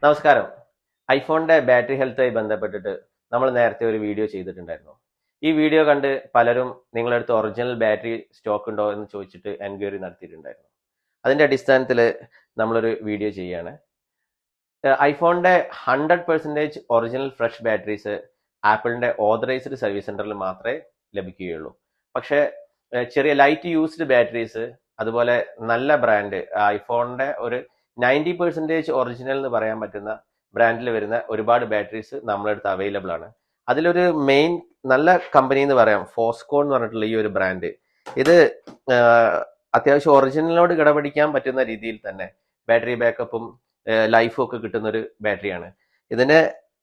നമസ്കാരം. ഐഫോണിന്റെ ബാറ്ററി ഹെൽത്തുമായി ബന്ധപ്പെട്ടിട്ട് നമ്മൾ നേരത്തെ ഒരു വീഡിയോ ചെയ്തിട്ടുണ്ടായിരുന്നു. ഈ വീഡിയോ കണ്ട് പലരും നിങ്ങളുടെ അടുത്ത് ഒറിജിനൽ ബാറ്ററി സ്റ്റോക്ക് ഉണ്ടോ എന്ന് ചോദിച്ചിട്ട് എൻക്വയറി നടത്തിയിട്ടുണ്ടായിരുന്നു. അതിന്റെ അടിസ്ഥാനത്തിൽ നമ്മളൊരു വീഡിയോ ചെയ്യാണ്. ഐഫോണിന്റെ 100% ഒറിജിനൽ ഫ്രഷ് ബാറ്ററീസ് ആപ്പിളിന്റെ ഓതറൈസ്ഡ് സർവീസ് സെന്ററിൽ മാത്രമേ ലഭിക്കുകയുള്ളൂ. പക്ഷേ ചെറിയ ലൈറ്റ് യൂസ്ഡ് ബാറ്ററീസ്, അതുപോലെ നല്ല ബ്രാൻഡ് ഐഫോണിന്റെ ഒരു 90% ഒറിജിനൽ എന്ന് പറയാൻ പറ്റുന്ന ബ്രാൻഡിൽ വരുന്ന ഒരുപാട് ബാറ്ററീസ് നമ്മുടെ അടുത്ത് അവൈലബിൾ ആണ്. അതിലൊരു മെയിൻ നല്ല കമ്പനി എന്ന് പറയാം ഫോസ്കോ എന്ന് പറഞ്ഞിട്ടുള്ള ഈ ഒരു ബ്രാൻഡ്. ഇത് അത്യാവശ്യം ഒറിജിനലിനോട് കിടപിടിക്കാൻ പറ്റുന്ന രീതിയിൽ തന്നെ ബാറ്ററി ബാക്കപ്പും ലൈഫും ഒക്കെ കിട്ടുന്ന ഒരു ബാറ്ററിയാണ്. ഇതിന്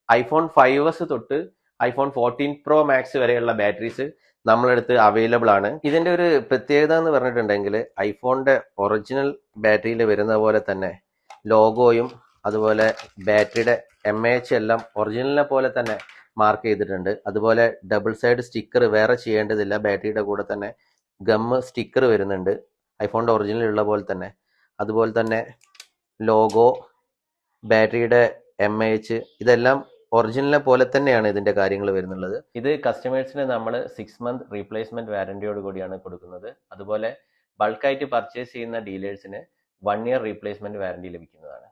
ഐഫോൺ 5s തൊട്ട് ഐഫോൺ 14 പ്രോ മാക്സ് വരെയുള്ള ബാറ്ററീസ് നമ്മളടുത്ത് അവൈലബിൾ ആണ്. ഇതിന്റെ ഒരു പ്രത്യേകത എന്ന് പറഞ്ഞിട്ടുണ്ടെങ്കിൽ ഐഫോണിന്റെ ഒറിജിനൽ ബാറ്ററിയിൽ വരുന്ന പോലെ തന്നെ ലോഗോയും അതുപോലെ ബാറ്ററിയുടെ MAH എല്ലാം ഒറിജിനലിനെ പോലെ തന്നെ മാർക്ക് ചെയ്തിട്ടുണ്ട്. അതുപോലെ ഡബിൾ സൈഡ് സ്റ്റിക്കർ വേറെ ചെയ്യേണ്ടതില്ല. ബാറ്ററിയുടെ കൂടെ തന്നെ ഗമ്മ് സ്റ്റിക്കർ വരുന്നുണ്ട് ഐഫോണിന്റെ ഒറിജിനൽ ഉള്ള പോലെ തന്നെ. അതുപോലെ തന്നെ ലോഗോ, ബാറ്ററിയുടെ MAH ഇതെല്ലാം ഒറിജിനലിനെ പോലെ തന്നെയാണ് ഇതിന്റെ കാര്യങ്ങൾ വരുന്നുള്ളത്. ഇത് കസ്റ്റമേഴ്സിന് നമ്മൾ 6 month റീപ്ലേസ്മെന്റ് വാറന്റിയോട് കൂടിയാണ് കൊടുക്കുന്നത്. അതുപോലെ ബൾക്കായിട്ട് പർച്ചേസ് ചെയ്യുന്ന ഡീലേഴ്സിന് 1 year റീപ്ലേസ്മെന്റ് വാറന്റി ലഭിക്കുന്നതാണ്.